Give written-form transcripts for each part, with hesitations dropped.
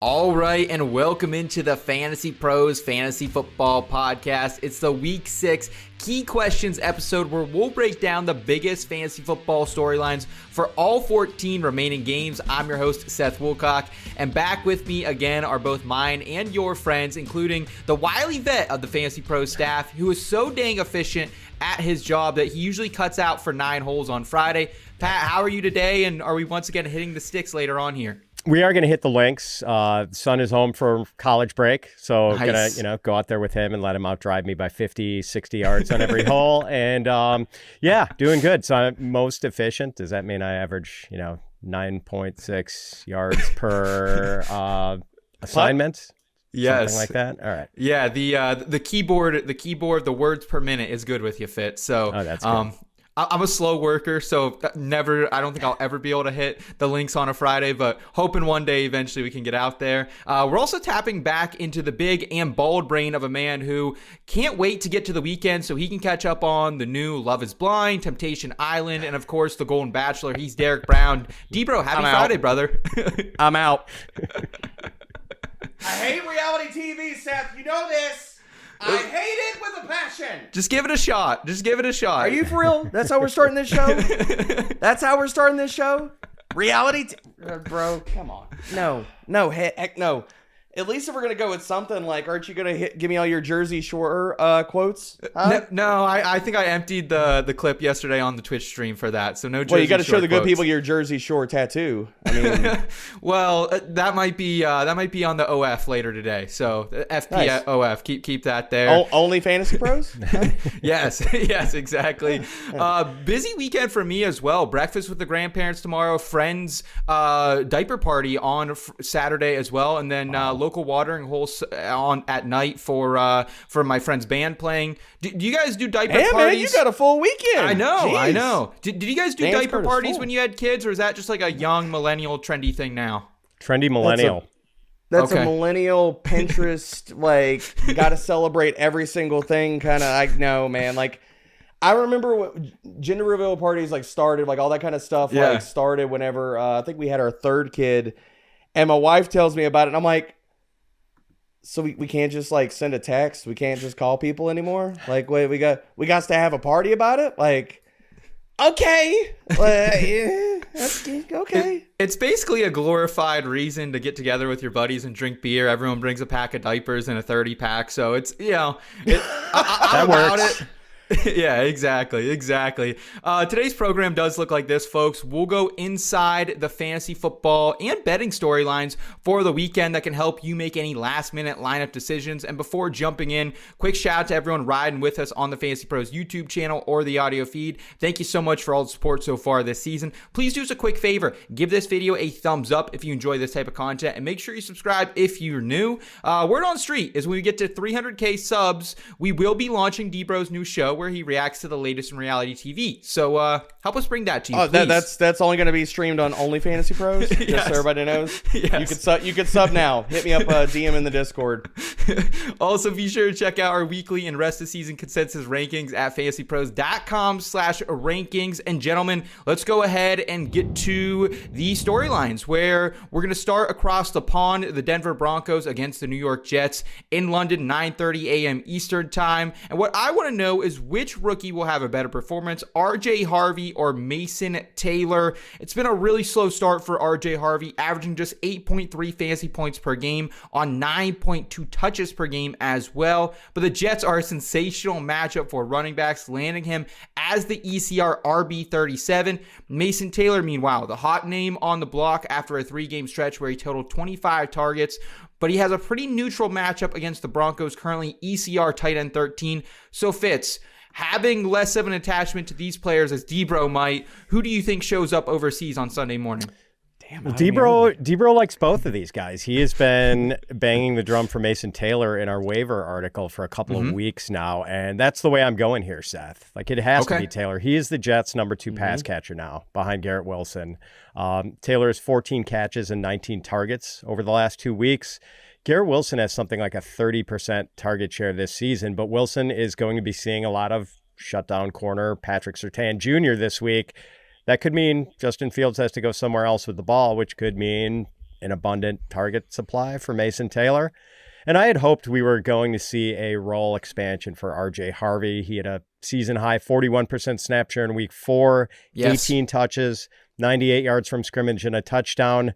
All right, and welcome into the Fantasy Pros Fantasy Football Podcast. It's the Week 6 Key Questions episode where we'll break down the biggest fantasy football storylines for all 14 remaining games. I'm your host, Seth Woolcock, and back with me again are both mine and your friends, including the wily vet of the Fantasy Pros staff, who is so dang efficient at his job that he usually cuts out for 9 holes on Friday. Pat, how are you today, and are we once again hitting the sticks later on here? We are going to hit the links. Son is home for college break, so Nice. going to go out there with him and let him outdrive me by 50, 60 yards on every hole. And doing good. So I'm most efficient. Does that mean I average, 9.6 yards per assignment? Yes. Something like that. All right. Yeah, the keyboard, the words per minute is good with you, Fitz. So that's good. I'm a slow worker, so I don't think I'll ever be able to hit the links on a Friday, but hoping one day eventually we can get out there. We're also tapping back into the big and bold brain of a man who can't wait to get to the weekend so he can catch up on the new Love is Blind, Temptation Island, and of course the Golden Bachelor. He's Derek Brown. D-Bro, happy Friday, brother. I'm out. I hate reality TV, Seth. You know this. I hate it with a passion. Just give it a shot. Are you for real? That's how we're starting this show? That's how we're starting this show? Reality bro, come on. No, heck no. At least if we're going to go with something like, aren't you going to give me all your Jersey Shore quotes? Huh? No, I think I emptied the clip yesterday on the Twitch stream for that, so no Jersey Shore. Well, you got to show the quotes. good people your Jersey Shore tattoo. I mean, well, that might be on the OF later today. So FP Nice. at OF, keep that there. Only Fantasy Pros? Yes, exactly. Busy weekend for me as well. Breakfast with the grandparents tomorrow. Friends diaper party on Saturday as well, and then local watering holes on at night for my friend's band playing. Do you guys do diaper parties? Man, you got a full weekend. I know. Jeez. I know. Did you guys do Dance diaper card is parties full. when you had kids, or is that just like a young millennial trendy thing now? Trendy millennial. That's Okay. a millennial Pinterest, like, you got to celebrate every single thing kind of. I know, man. Like, I remember what gender reveal parties, like, started, like, all that kind of stuff, Yeah. like, started whenever I think we had our third kid. And my wife tells me about it, and I'm like, so we can't just, like, send a text? We can't just call people anymore? Like, wait, we got to have a party about it? Like, okay. Yeah, that's okay. It's basically a glorified reason to get together with your buddies and drink beer. Everyone brings a pack of diapers and a 30-pack, so it's, I'm That about works. it. Yeah, exactly. Today's program does look like this, folks. We'll go inside the fantasy football and betting storylines for the weekend that can help you make any last-minute lineup decisions. And before jumping in, quick shout out to everyone riding with us on the Fantasy Pros YouTube channel or the audio feed. Thank you so much for all the support so far this season. Please do us a quick favor. Give this video a thumbs up if you enjoy this type of content, and make sure you subscribe if you're new. Word on street is when we get to 300K subs, we will be launching D-Bro's new show where he reacts to the latest in reality TV. So help us bring that to you, please. That's only going to be streamed on Only Fantasy Pros, just Yes. so everybody knows. Yes. You could sub now. Hit me up, DM in the Discord. Also, be sure to check out our weekly and rest of season consensus rankings at fantasypros.com/rankings. And gentlemen, let's go ahead and get to the storylines, where we're going to start across the pond. The Denver Broncos against the New York Jets in London, 9:30 a.m. Eastern time. And what I want to know is which rookie will have a better performance, RJ Harvey or Mason Taylor. It's been a really slow start for RJ Harvey, averaging just 8.3 fantasy points per game on 9.2 touches per game as well. But the Jets are a sensational matchup for running backs, landing him as the ECR RB37. Mason Taylor, meanwhile, the hot name on the block after a 3-game stretch where he totaled 25 targets. But he has a pretty neutral matchup against the Broncos, currently ECR tight end 13. So Fitz, having less of an attachment to these players as D-Bro might, who do you think shows up overseas on Sunday morning? Well, D-Bro likes both of these guys. He has been banging the drum for Mason Taylor in our waiver article for a couple of weeks now, and that's the way I'm going here, Seth. Like, it has to be Taylor. He is the Jets' number 2 pass catcher now, behind Garrett Wilson. Taylor has 14 catches and 19 targets over the last 2 weeks. Garrett Wilson has something like a 30% target share this season, but Wilson is going to be seeing a lot of shutdown corner Patrick Surtain Jr. this week. That could mean Justin Fields has to go somewhere else with the ball, which could mean an abundant target supply for Mason Taylor. And I had hoped we were going to see a role expansion for RJ Harvey. He had a season-high 41% snap share in week 4, 18 touches, 98 yards from scrimmage, and a touchdown,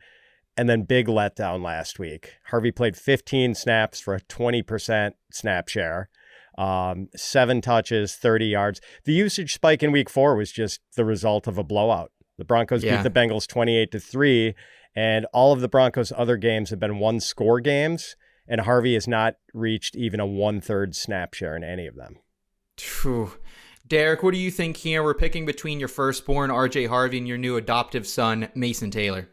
and then big letdown last week. Harvey played 15 snaps for a 20% snap share, 7 touches, 30 yards. The usage spike in week 4 was just the result of a blowout. The Broncos beat the Bengals 28-3, and all of the Broncos' other games have been one-score games, and Harvey has not reached even a 1/3 snap share in any of them. Phew. Derek, what do you think here? We're picking between your firstborn, RJ Harvey, and your new adoptive son, Mason Taylor.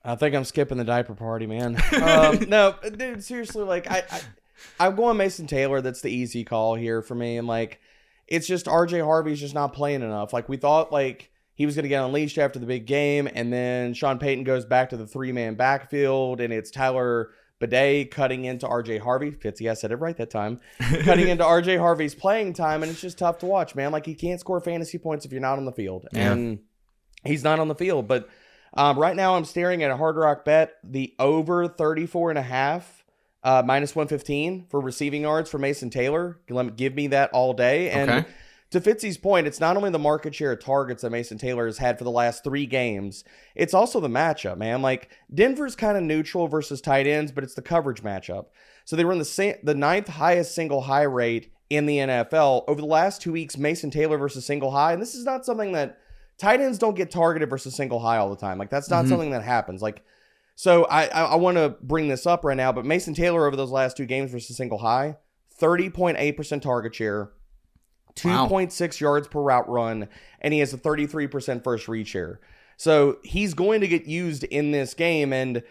I think I'm skipping the diaper party, man. No, dude, seriously, like, I'm going Mason Taylor. That's the easy call here for me. And, like, it's just RJ Harvey's just not playing enough. Like, we thought, like, he was going to get unleashed after the big game, and then Sean Payton goes back to the 3-man backfield, and it's Tyler Bidet cutting into RJ Harvey. Fitzy, I said it right that time. Cutting into RJ Harvey's playing time, and it's just tough to watch, man. Like, you can't score fantasy points if you're not on the field. Yeah. And he's not on the field. But right now I'm staring at a Hard Rock bet, the over 34.5, minus 115 for receiving yards for Mason Taylor. Give me that all day. And to Fitzy's point, it's not only the market share of targets that Mason Taylor has had for the last 3 games, it's also the matchup, man. Like, Denver's kind of neutral versus tight ends, but it's the coverage matchup. So they run the 9th highest single high rate in the NFL. Over the last 2 weeks, Mason Taylor versus single high, and this is not something that tight ends don't get targeted versus single high all the time. Like, that's not something that happens. Like, so I want to bring this up right now, but Mason Taylor over those last 2 games versus single high, 30.8% target share, 2.6 yards per route run, and he has a 33% first read share. So he's going to get used in this game. And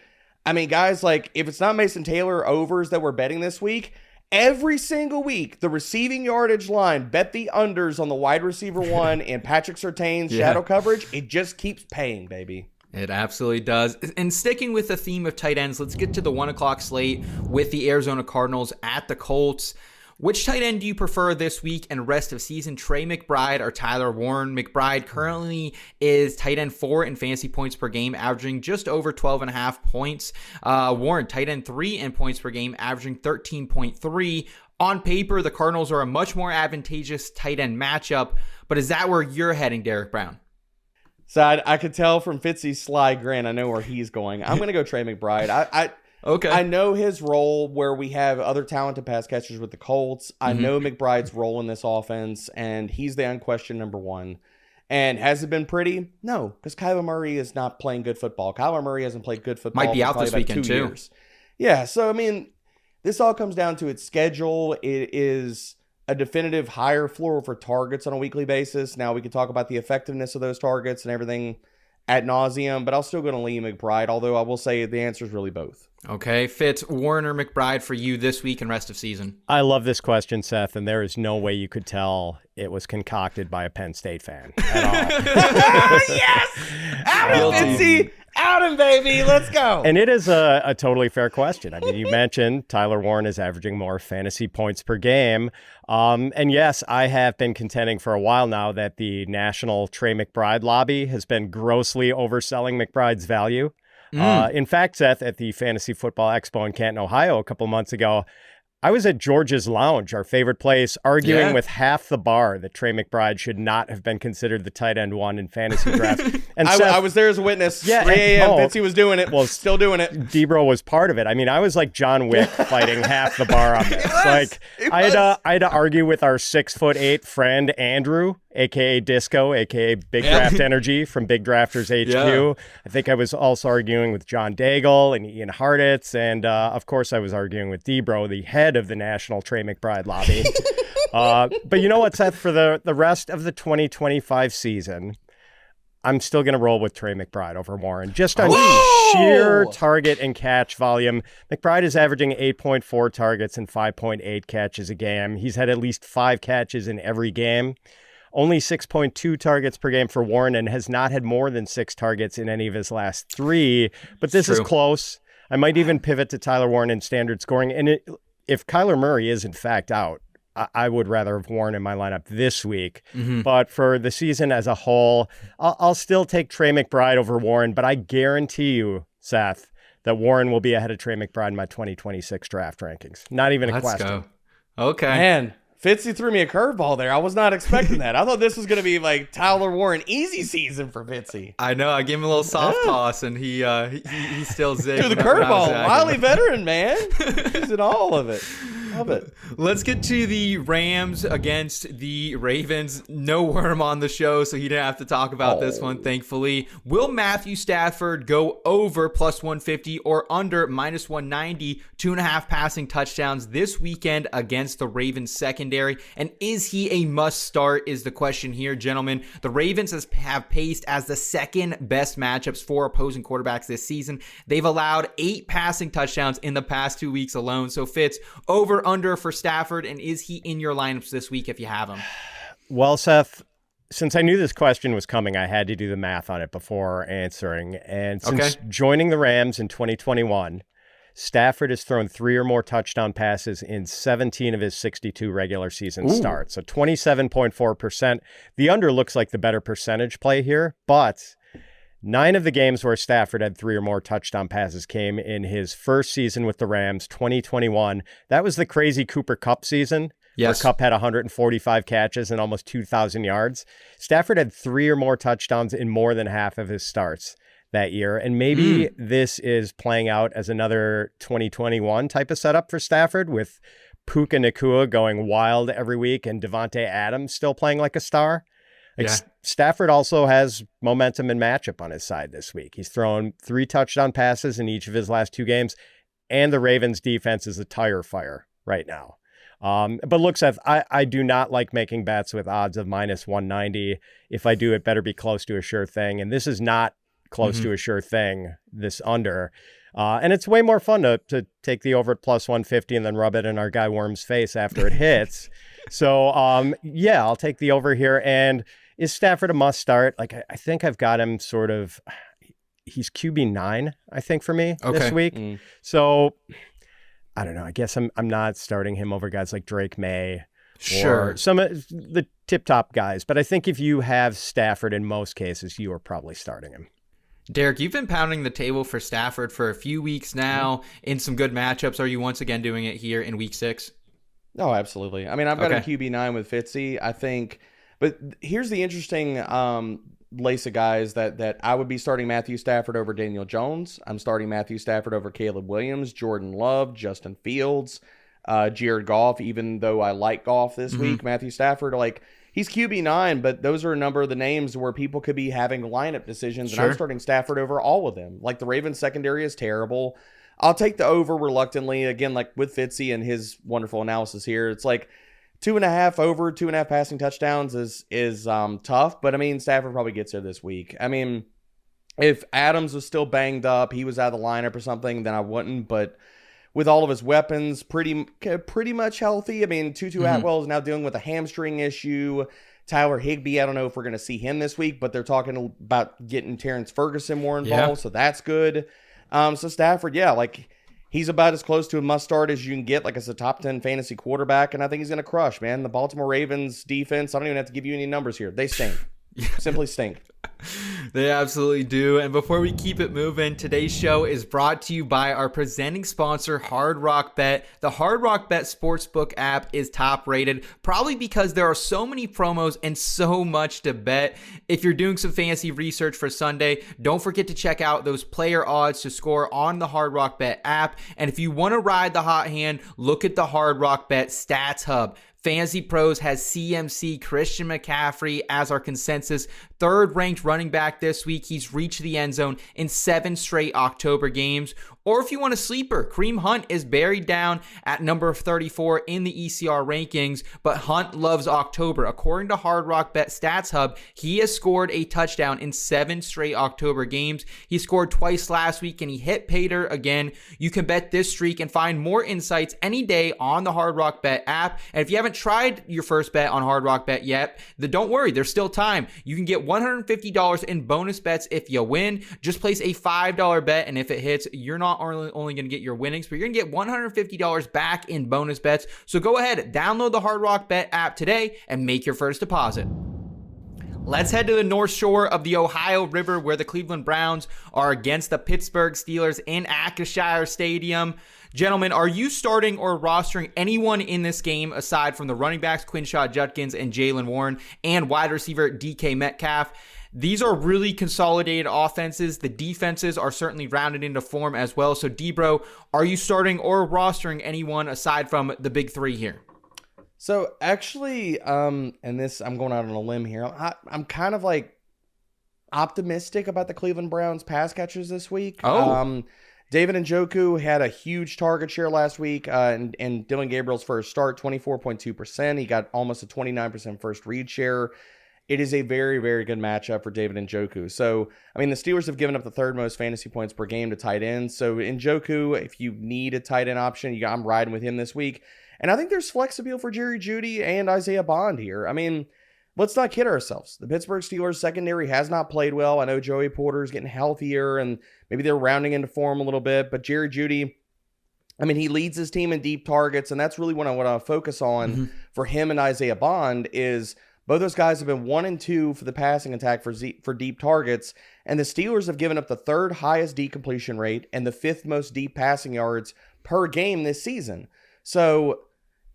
I mean, guys, like, if it's not Mason Taylor overs that we're betting this week, every single week, the receiving yardage line, bet the unders on the wide receiver 1 and Patrick Surtain's shadow coverage. It just keeps paying, baby. It absolutely does. And sticking with the theme of tight ends, let's get to the 1 o'clock slate with the Arizona Cardinals at the Colts. Which tight end do you prefer this week and rest of season, Trey McBride or Tyler Warren? McBride currently is tight end 4 in fantasy points per game, averaging just over 12.5 points. Warren, tight end 3 in points per game, averaging 13.3. On paper, the Cardinals are a much more advantageous tight end matchup, but is that where you're heading, Derek Brown? So I could tell from Fitzy's sly grin, I know where he's going. I'm going to go Trey McBride. I know his role where we have other talented pass catchers with the Colts. I know McBride's role in this offense, and he's the unquestioned number 1. And has it been pretty? No, because Kyler Murray is not playing good football. Kyler Murray hasn't played good football. Might be out this weekend, 2 years. Yeah, so, I mean, this all comes down to its schedule. It is a definitive higher floor for targets on a weekly basis. Now, we can talk about the effectiveness of those targets and everything ad nauseum, but I'll still go to Lee McBride, although I will say the answer is really both. Okay, Fitz, Warren or McBride for you this week and rest of season? I love this question, Seth, and there is no way you could tell it was concocted by a Penn State fan at all. Yes! Out him, Fitzy! Out him, baby! Let's go! And it is a totally fair question. I mean, you mentioned Tyler Warren is averaging more fantasy points per game. And yes, I have been contending for a while now that the national Trey McBride lobby has been grossly overselling McBride's value. In fact, Seth, at the Fantasy Football Expo in Canton, Ohio, a couple months ago, I was at George's Lounge, our favorite place, arguing with half the bar that Trey McBride should not have been considered the tight end 1 in fantasy drafts. And I was there as a witness. Yeah, 3 a.m. Fitzy was doing it. Well, still doing it. Debro was part of it. I mean, I was like John Wick fighting half the bar on this. I had to argue with our 6'8" friend Andrew, a.k.a. Disco, a.k.a. Big Draft Energy from Big Drafters HQ. Yeah. I think I was also arguing with John Daigle and Ian Hartitz. And, of course, I was arguing with Debro, the head of the national Trey McBride lobby. But you know what, Seth? For the rest of the 2025 season, I'm still going to roll with Trey McBride over Warren. Just on sheer target and catch volume. McBride is averaging 8.4 targets and 5.8 catches a game. He's had at least 5 catches in every game. Only 6.2 targets per game for Warren, and has not had more than 6 targets in any of his last 3. But this is close. I might even pivot to Tyler Warren in standard scoring. And if Kyler Murray is in fact out, I would rather have Warren in my lineup this week. But for the season as a whole, I'll still take Trey McBride over Warren. But I guarantee you, Seth, that Warren will be ahead of Trey McBride in my 2026 draft rankings. Not even a Let's question. go. Okay. Man, Fitzy threw me a curveball there. I was not expecting that. I thought this was going to be like Tyler Warren easy season for Fitzy. I know. I gave him a little soft toss, and he still zigged. Threw the curveball. Wily veteran, man. He's in all of it. Love it. Let's get to the Rams against the Ravens. No Worm on the show, so he didn't have to talk about this one, thankfully. Will Matthew Stafford go over plus 150 or under minus 190, 2.5 passing touchdowns this weekend against the Ravens secondary? And is he a must start is the question here, gentlemen. The Ravens have paced as the second best matchups for opposing quarterbacks this season. They've allowed 8 passing touchdowns in the past 2 weeks alone. So Fitz, over under for Stafford, and is he in your lineups this week if you have him? Well, Seth, since I knew this question was coming, I had to do the math on it before answering. And since joining the Rams in 2021, Stafford has thrown 3 or more touchdown passes in 17 of his 62 regular season starts. So 27.4%. The under looks like the better percentage play here, but 9 of the games where Stafford had 3 or more touchdown passes came in his first season with the Rams, 2021. That was the crazy Cooper Kupp season. Yes. Where Kupp had 145 catches and almost 2,000 yards. Stafford had 3 or more touchdowns in more than half of his starts that year. And maybe this is playing out as another 2021 type of setup for Stafford, with Puka Nacua going wild every week and Devontae Adams still playing like a star. Stafford also has momentum and matchup on his side this week. He's thrown 3 touchdown passes in each of his last 2 games, and the Ravens defense is a tire fire right now. But look, Seth, I do not like making bets with odds of minus 190. If I do, it better be close to a sure thing. And this is not close to a sure thing, this under. And it's way more fun to take the over at plus 150 and then rub it in our guy Worm's face after it hits. So, yeah, I'll take the over here. And is Stafford a must start? Like, I think I've got him sort of, he's QB9, I think, for me this week. So I don't know. I guess I'm not starting him over guys like Drake May or some of the tip-top guys. But I think if you have Stafford in most cases, you are probably starting him. Derek, you've been pounding the table for Stafford for a few weeks now in some good matchups. Are you once again doing it here in week 6? Oh, absolutely. I mean, I've got a QB9 with Fitzy, I think. But here's the interesting lace of guys that I would be starting Matthew Stafford over Daniel Jones. I'm starting Matthew Stafford over Caleb Williams, Jordan Love, Justin Fields, Jared Goff, even though I like Goff this week. Matthew Stafford, like, he's QB9, but those are a number of the names where people could be having lineup decisions, and I'm starting Stafford over all of them. Like, the Ravens secondary is terrible. I'll take the over reluctantly. Again, like with Fitzy and his wonderful analysis here, it's like 2.5 over, 2.5 passing touchdowns is tough, but I mean, Stafford probably gets there this week. I mean, if Adams was still banged up, he was out of the lineup or something, then I wouldn't, but with all of his weapons pretty much healthy. I mean, Tutu Atwell is now dealing with a hamstring issue. Tyler Higbee, I don't know if we're going to see him this week, but they're talking about getting Terrence Ferguson more involved, so that's good. So Stafford, like, he's about as close to a must-start as you can get, like, as a top 10 fantasy quarterback, and I think he's going to crush, man. The Baltimore Ravens defense, I don't even have to give you any numbers here. They stink. Simply stink. They absolutely do. And before we keep it moving, today's show is brought to you by our presenting sponsor, Hard Rock Bet. The Hard Rock Bet Sportsbook app is top rated, probably because there are so many promos and so much to bet. If you're doing some fancy research for Sunday, don't forget to check out those player odds to score on the Hard Rock Bet app. And if you want to ride the hot hand, look at the Hard Rock Bet Stats Hub. Fantasy Pros has CMC Christian McCaffrey as our consensus third-ranked running back this week. He's reached the end zone in 7 straight October games. Or if you want a sleeper, Kareem Hunt is buried down at number 34 in the ECR rankings, but Hunt loves October. According to Hard Rock Bet Stats Hub, he has scored a touchdown in 7 straight October games. He scored twice last week, and he hit paydirt again. You can bet this streak and find more insights any day on the Hard Rock Bet app. And if you haven't tried your first bet on Hard Rock Bet yet, then don't worry, there's still time. You can get $150 in bonus bets if you win. Just place a $5 bet, and if it hits, you're not only going to get your winnings, but you're going to get $150 back in bonus bets. So go ahead, download the Hard Rock Bet app today and make your first deposit. Let's head to the North Shore of the Ohio River, where the Cleveland Browns are against the Pittsburgh Steelers in Acrisure Stadium. Gentlemen, are you starting or rostering anyone in this game aside from the running backs Quinshot Judkins and Jaylen Warren and wide receiver DK Metcalf? These are really consolidated offenses. The defenses are certainly rounded into form as well. So, Debro, are you starting or rostering anyone aside from the big three here? So actually, and this, I'm going out on a limb here. I'm kind of like optimistic about the Cleveland Browns pass catchers this week. David Njoku had a huge target share last week, and Dylan Gabriel's first start, 24.2%. He got almost a 29% first read share. It is a very, very good matchup for David Njoku. So, I mean, the Steelers have given up the third most fantasy points per game to tight ends. So, Njoku, if you need a tight end option, I'm riding with him this week. And I think there's flex appeal for Jerry Jeudy and Isaiah Bond here. I mean, let's not kid ourselves. The Pittsburgh Steelers secondary has not played well. I know Joey Porter's getting healthier and maybe they're rounding into form a little bit, but Jerry Jeudy, I mean, he leads his team in deep targets, and that's really what I want to focus on for him and Isaiah Bond is both those guys have been 1 and 2 for the passing attack for deep targets, and the Steelers have given up the third highest deep completion rate and the fifth most deep passing yards per game this season. So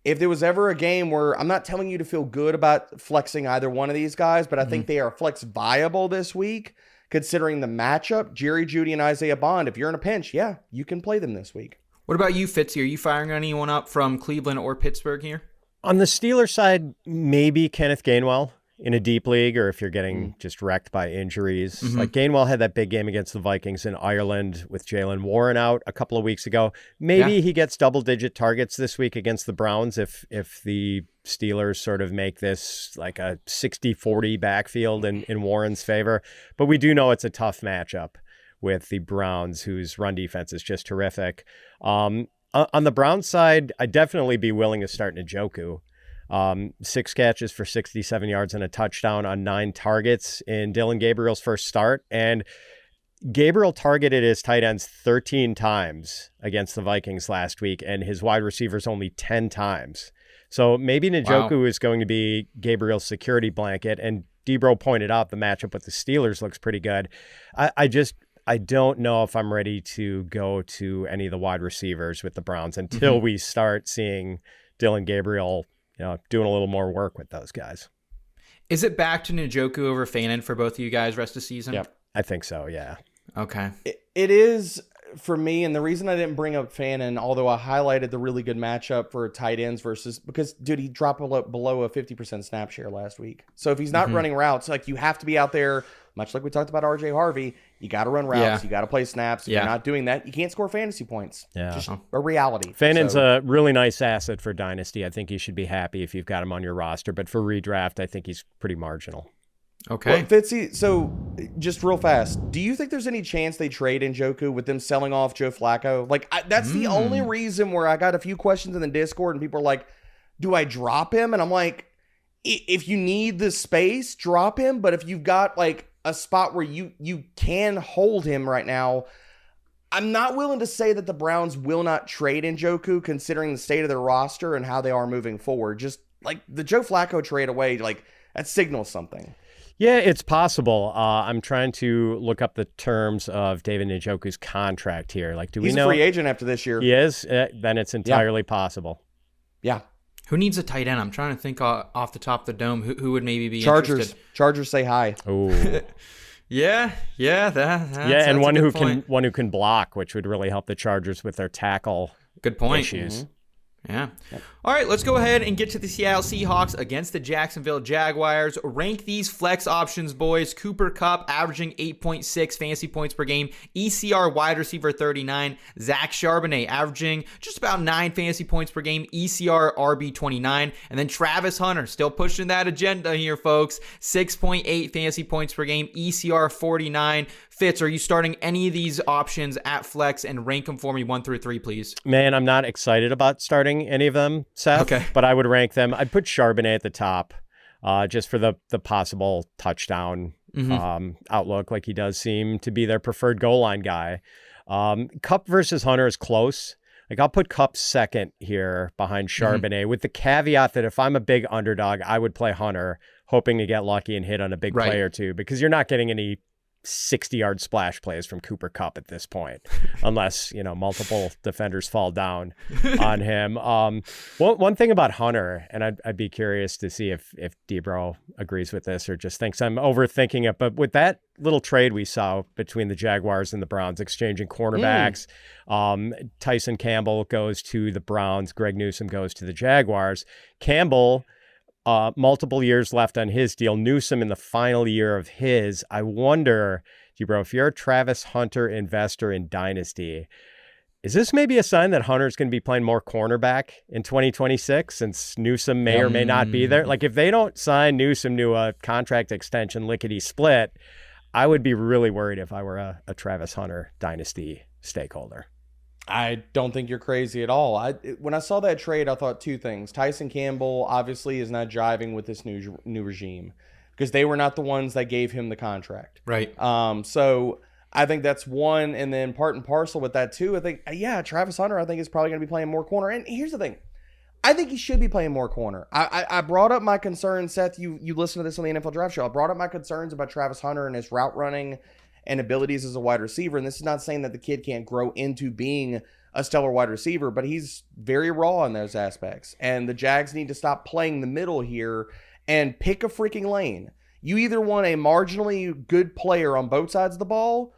if there was ever a game where I'm not telling you to feel good about flexing either one of these guys, but I think they are flex viable this week, considering the matchup, Jerry Jeudy and Isaiah Bond, if you're in a pinch, yeah, you can play them this week. What about you, Fitzy? Are you firing anyone up from Cleveland or Pittsburgh here? On the Steelers side, maybe Kenneth Gainwell in a deep league, or if you're getting just wrecked by injuries. Like Gainwell had that big game against the Vikings in Ireland with Jaylen Warren out a couple of weeks ago. Maybe he gets double-digit targets this week against the Browns if the Steelers sort of make this like a 60-40 backfield in Warren's favor. But we do know it's a tough matchup with the Browns, whose run defense is just terrific. On the Browns side, I'd definitely be willing to start Njoku. 6 catches for 67 yards and a touchdown on 9 targets in Dylan Gabriel's first start. And Gabriel targeted his tight ends 13 times against the Vikings last week, and his wide receivers only 10 times. So maybe Njoku is going to be Gabriel's security blanket. And Debro pointed out the matchup with the Steelers looks pretty good. I don't know if I'm ready to go to any of the wide receivers with the Browns until we start seeing Dylan Gabriel, doing a little more work with those guys. Is it back to Njoku over Fanon for both of you guys rest of the season? Yep. I think so, yeah. Okay. It is for me, and the reason I didn't bring up Fanon, although I highlighted the really good matchup for tight ends because, dude, he dropped below a 50% snap share last week. So if he's not running routes, like you have to be out there, much like we talked about RJ Harvey, you got to run routes, you got to play snaps. If you're not doing that, you can't score fantasy points. Yeah. Just a reality. Fanon's a really nice asset for Dynasty. I think you should be happy if you've got him on your roster. But for redraft, I think he's pretty marginal. Okay. Well, Fitzy, so just real fast, do you think there's any chance they trade Njoku with them selling off Joe Flacco? Like, that's the only reason where I got a few questions in the Discord and people are like, do I drop him? And I'm like, if you need the space, drop him. But if you've got like a spot where you can hold him right now, I'm not willing to say that the Browns will not trade Njoku considering the state of their roster and how they are moving forward. Just like the Joe Flacco trade away, like that signals something. Yeah, it's possible. I'm trying to look up the terms of David Njoku's contract here. Like, do we know? He's a free agent after this year. He is? Then it's entirely possible. Yeah. Who needs a tight end? I'm trying to think off the top of the dome who would maybe be Chargers. interested. Chargers say hi. Oh. That's and one who point. can block, which would really help the Chargers with their tackle good point. issues. Yeah. Yep. All right, let's go ahead and get to the Seattle Seahawks against the Jacksonville Jaguars. Rank these flex options, boys. Cooper Kupp averaging 8.6 fantasy points per game. ECR wide receiver 39. Zach Charbonnet averaging just about 9 fantasy points per game. ECR RB 29. And then Travis Hunter still pushing that agenda here, folks. 6.8 fantasy points per game. ECR 49. Fitz, are you starting any of these options at flex, and rank them for me 1 through 3, please? Man, I'm not excited about starting any of them, Seth. Okay. But I would rank them. I'd put Charbonnet at the top, just for the possible touchdown outlook. Like, he does seem to be their preferred goal line guy. Kupp versus Hunter is close, Like, I'll put Kupp second here behind Charbonnet with the caveat that if I'm a big underdog, I would play Hunter, hoping to get lucky and hit on a big play or two, because you're not getting any 60-yard splash plays from Cooper Kupp at this point, unless, multiple defenders fall down on him. One thing about Hunter, and I'd be curious to see if Debro agrees with this or just thinks I'm overthinking it, but with that little trade we saw between the Jaguars and the Browns exchanging cornerbacks, Tyson Campbell goes to the Browns, Greg Newsome goes to the Jaguars. Campbell, multiple years left on his deal. Newsome in the final year of his. I wonder, bro, if you're a Travis Hunter investor in Dynasty, is this maybe a sign that Hunter's going to be playing more cornerback in 2026 since Newsome may or may not be there? Like, if they don't sign Newsome to a contract extension lickety split, I would be really worried if I were a Travis Hunter Dynasty stakeholder. I don't think you're crazy at all. When I saw that trade, I thought two things. Tyson Campbell obviously is not jiving with this new regime because they were not the ones that gave him the contract. Right. So I think that's one. And then part and parcel with that too, I think, Travis Hunter, I think is probably going to be playing more corner. And here's the thing. I think he should be playing more corner. I brought up my concerns, Seth. You listened to this on the NFL Draft Show. I brought up my concerns about Travis Hunter and his route running and abilities as a wide receiver. And this is not saying that the kid can't grow into being a stellar wide receiver, but he's very raw in those aspects. And the Jags need to stop playing the middle here and pick a freaking lane. You either want a marginally good player on both sides of the ball,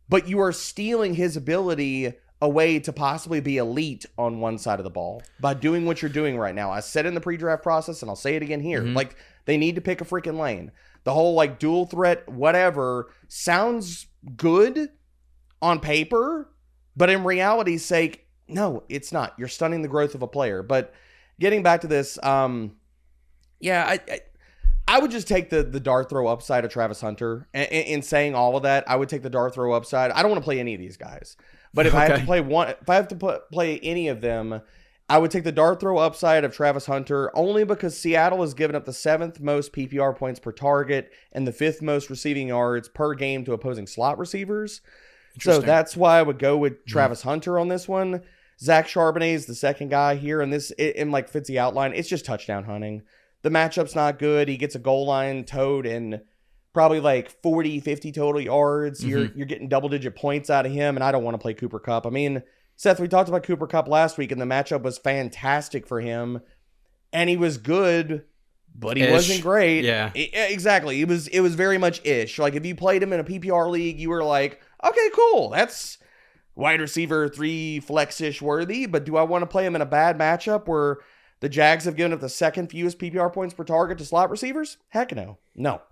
but you are stealing his ability away to possibly be elite on one side of the ball by doing what you're doing right now. I said in the pre-draft process, and I'll say it again here, like, they need to pick a freaking lane. The whole like dual threat, whatever, sounds good on paper, but in reality's sake, no, it's not. You're stunning the growth of a player. But getting back to this, I would just take the dart throw upside of Travis Hunter. In saying all of that, I would take the dart throw upside. I don't want to play any of these guys, but if I have to play one, if I have to play any of them, I would take the dart throw upside of Travis Hunter only because Seattle has given up the 7th most PPR points per target and the 5th most receiving yards per game to opposing slot receivers. So that's why I would go with Travis Hunter on this one. Zach Charbonnet is the second guy here. And this, in like Fitzy outline, it's just touchdown hunting. The matchup's not good. He gets a goal line toad and probably like 40, 50 total yards. You're getting double-digit points out of him, and I don't want to play Cooper Kupp. I mean, Seth, we talked about Cooper Kupp last week, and the matchup was fantastic for him, and he was good, but he wasn't great. Yeah, exactly. It was very much ish. Like, if you played him in a PPR league, you were like, okay, cool, that's wide receiver 3 flex-ish worthy, but do I want to play him in a bad matchup where the Jags have given up the 2nd fewest PPR points per target to slot receivers? Heck no. No.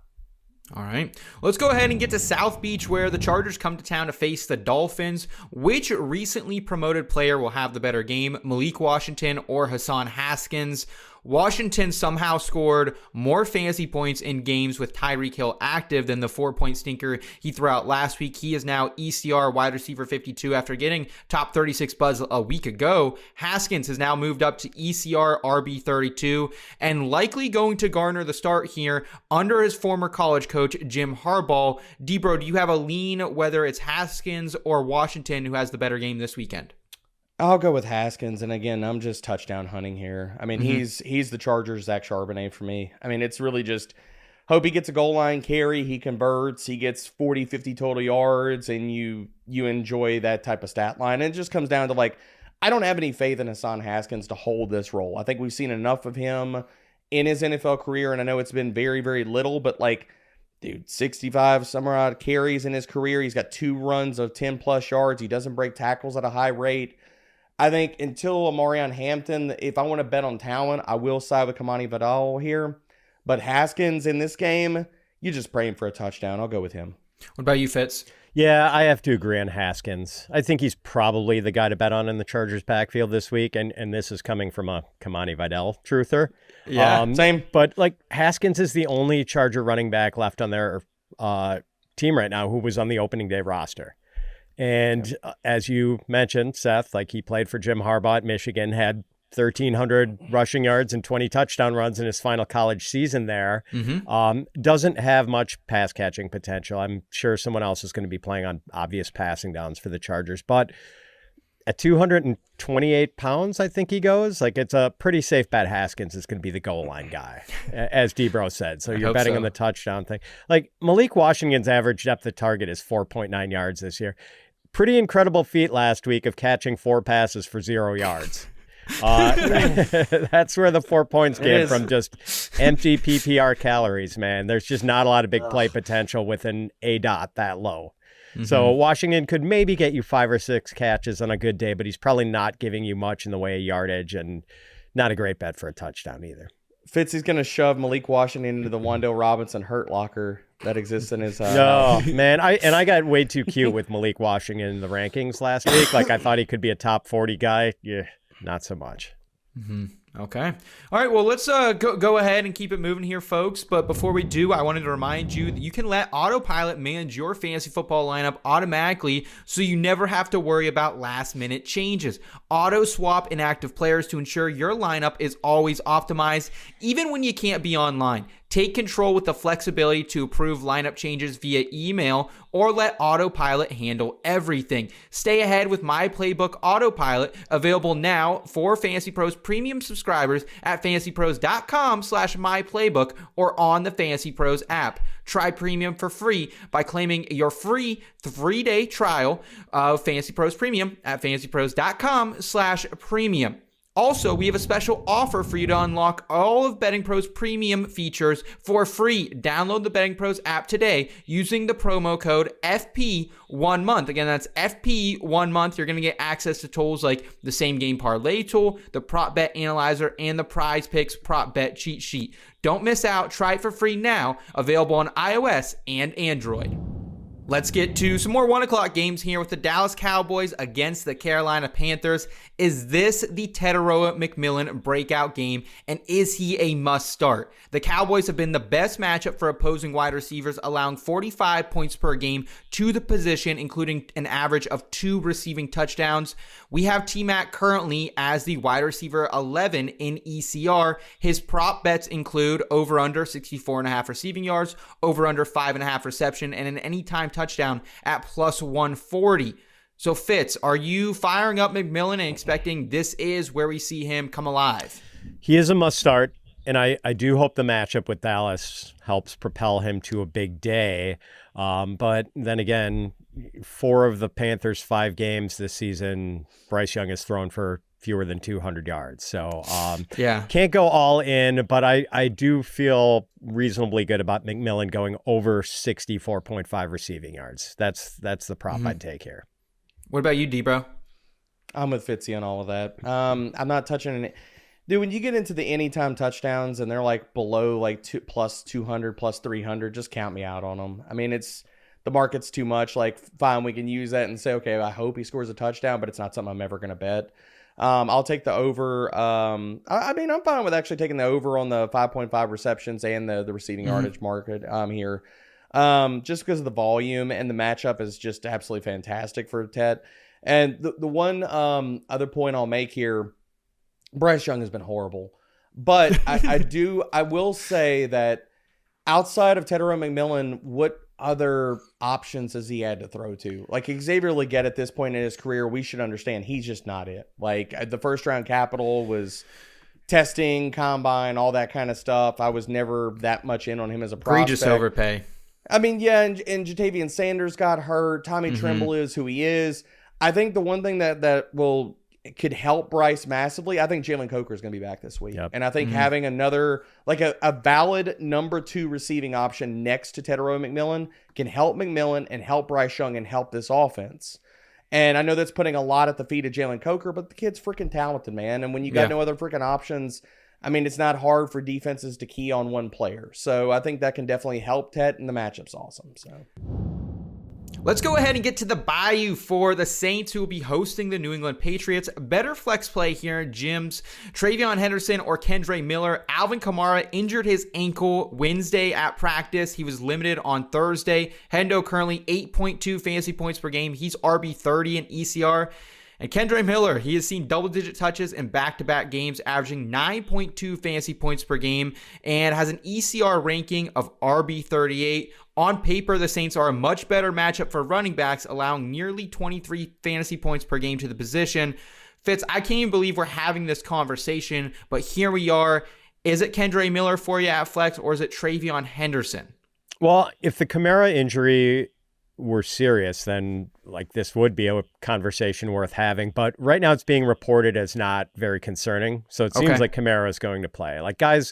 All right, let's go ahead and get to South Beach, where the Chargers come to town to face the Dolphins. Which recently promoted player will have the better game, Malik Washington or Hassan Haskins? Washington somehow scored more fantasy points in games with Tyreek Hill active than the 4-point stinker he threw out last week. He is now ECR wide receiver 52 after getting top 36 buzz a week ago. Haskins has now moved up to ECR RB 32 and likely going to garner the start here under his former college coach, Jim Harbaugh. Debro, do you have a lean whether it's Haskins or Washington who has the better game this weekend? I'll go with Haskins, and again, I'm just touchdown hunting here. I mean, he's the Chargers' Zach Charbonnet for me. I mean, it's really just hope he gets a goal line carry, he converts, he gets 40, 50 total yards, and you enjoy that type of stat line. And it just comes down to, like, I don't have any faith in Hassan Haskins to hold this role. I think we've seen enough of him in his NFL career, and I know it's been very, very little, but, like, dude, 65 some odd carries in his career. He's got 2 runs of 10-plus yards. He doesn't break tackles at a high rate. I think until Amarion Hampton, if I want to bet on talent, I will side with Kamani Vidal here. But Haskins in this game, you're just praying for a touchdown. I'll go with him. What about you, Fitz? Yeah, I have to agree on Haskins. I think he's probably the guy to bet on in the Chargers backfield this week, and this is coming from a Kamani Vidal truther. Yeah, same. But, like, Haskins is the only Charger running back left on their team right now who was on the opening day roster. And as you mentioned, Seth, like, he played for Jim Harbaugh at Michigan, had 1,300 rushing yards and 20 touchdown runs in his final college season there. Doesn't have much pass catching potential. I'm sure someone else is going to be playing on obvious passing downs for the Chargers. But At 228 pounds, I think he goes. Like, it's a pretty safe bet Haskins is going to be the goal line guy, as Debro said. So you're betting on the touchdown thing. Like, Malik Washington's average depth of target is 4.9 yards this year. Pretty incredible feat last week of catching 4 passes for 0 yards. That's where the 4 points came from, just empty PPR calories, man. There's just not a lot of big play potential with an ADOT that low. So Washington could maybe get you 5 or 6 catches on a good day, but he's probably not giving you much in the way of yardage, and not a great bet for a touchdown either. Fitzy's going to shove Malik Washington into the Wan'Dale Robinson hurt locker that exists in his No, man. I got way too cute with Malik Washington in the rankings last week. Like, I thought he could be a top 40 guy. Yeah, not so much. Okay. All right. Well, let's go ahead and keep it moving here, folks. But before we do, I wanted to remind you that you can let Autopilot manage your fantasy football lineup automatically, so you never have to worry about last-minute changes. Auto swap inactive players to ensure your lineup is always optimized, even when you can't be online. Take control with the flexibility to approve lineup changes via email, or let Autopilot handle everything. Stay ahead with My Playbook Autopilot, available now for Fantasy Pros premium subscribers at fantasypros.com/myplaybook or on the Fantasy Pros app. Try premium for free by claiming your free 3-day trial of Fantasy Pros Premium at fantasypros.com/premium. Also, we have a special offer for you to unlock all of Betting Pros premium features for free. Download the Betting Pros app today using the promo code FP1month. Again, that's FP1month. You're going to get access to tools like the same game parlay tool, the prop bet analyzer, and the Prize Picks prop bet cheat sheet. Don't miss out. Try it for free now. Available on iOS and Android. Let's get to some more 1 o'clock games here with the Dallas Cowboys against the Carolina Panthers. Is this the Tetairoa McMillan breakout game, and is he a must start? The Cowboys have been the best matchup for opposing wide receivers, allowing 45 points per game to the position, including an average of 2 receiving touchdowns. We have T-Mac currently as the wide receiver 11 in ECR. His prop bets include over-under 64.5 receiving yards, over-under 5.5 reception, and an anytime touchdown at plus 140. So Fitz, are you firing up McMillan and expecting this is where we see him come alive? He is a must start, and I do hope the matchup with Dallas helps propel him to a big day. But then again, 4 of the Panthers' 5 games this season, Bryce Young has thrown for fewer than 200 yards. So can't go all in, but I do feel reasonably good about McMillan going over 64.5 receiving yards. That's the prop I'd take here. What about you, Debro? I'm with Fitzy on all of that. I'm not touching it. Dude, when you get into the anytime touchdowns and they're like below like plus 200, plus 300, just count me out on them. I mean, the market's too much. Like, fine, we can use that and say, okay, I hope he scores a touchdown, but it's not something I'm ever going to bet. I'll take the over. I'm fine with actually taking the over on the 5.5 receptions and the receiving yardage market here. Just because of the volume, and the matchup is just absolutely fantastic for Ted. And the one other point I'll make here, Bryce Young has been horrible. But I will say that outside of Tetairoa McMillan, what other options has he had to throw to? Like, Xavier Legette at this point in his career, we should understand he's just not it. Like, the first round capital was testing, combine, all that kind of stuff. I was never that much in on him as a prospect. Egregious overpay. I mean, yeah, and Jatavian Sanders got hurt. Tommy Tremble is who he is. I think the one thing that could help Bryce massively, I think Jalen Coker is going to be back this week. Yep. And I think having another, like a valid number 2 receiving option next to Tetairoa McMillan can help McMillan and help Bryce Young and help this offense. And I know that's putting a lot at the feet of Jalen Coker, but the kid's freaking talented, man. And when you got no other freaking options, I mean, it's not hard for defenses to key on one player. So I think that can definitely help Tet, and the matchup's awesome. So let's go ahead and get to the Bayou for the Saints, who will be hosting the New England Patriots. Better flex play here, Jim's Travion Henderson or Kendre Miller. Alvin Kamara injured his ankle Wednesday at practice. He was limited on Thursday. Hendo currently 8.2 fantasy points per game. He's RB30 in ECR. And Kendre Miller, he has seen double-digit touches in back-to-back games, averaging 9.2 fantasy points per game, and has an ECR ranking of RB38. On paper, the Saints are a much better matchup for running backs, allowing nearly 23 fantasy points per game to the position. Fitz, I can't even believe we're having this conversation, but here we are. Is it Kendre Miller for you at flex, or is it Travion Henderson? Well, if the Kamara injury were serious, then like this would be a conversation worth having. But right now it's being reported as not very concerning. So it seems like Kamara is going to play. Like guys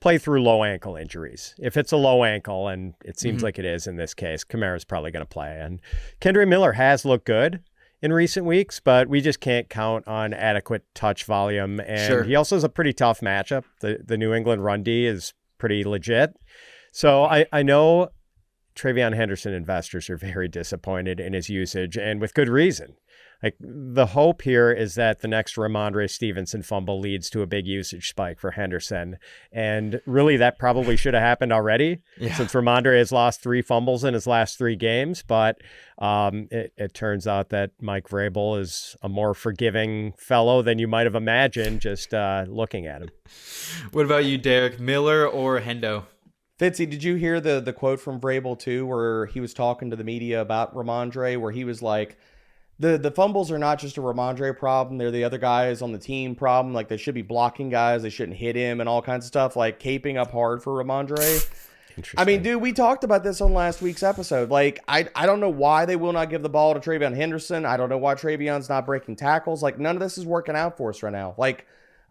play through low ankle injuries. If it's a low ankle, and it seems like it is in this case, Kamara is probably going to play. And Kendre Miller has looked good in recent weeks, but we just can't count on adequate touch volume. And he also has a pretty tough matchup. The New England run D is pretty legit. So I know Travion Henderson investors are very disappointed in his usage, and with good reason. Like the hope here is that the next Ramondre Stevenson fumble leads to a big usage spike for Henderson. And really that probably should have happened already since Ramondre has lost 3 fumbles in his last 3 games. But it turns out that Mike Vrabel is a more forgiving fellow than you might have imagined just looking at him. What about you, Derek? Miller or Hendo? Fitzy, did you hear the quote from Vrabel too, where he was talking to the media about Ramondre, where he was like, the fumbles are not just a Ramondre problem, they're the other guys on the team problem. Like they should be blocking guys, they shouldn't hit him and all kinds of stuff, like caping up hard for Ramondre. I mean, dude, we talked about this on last week's episode. Like, I don't know why they will not give the ball to Travion Henderson. I don't know why Travion's not breaking tackles. Like, none of this is working out for us right now. Like,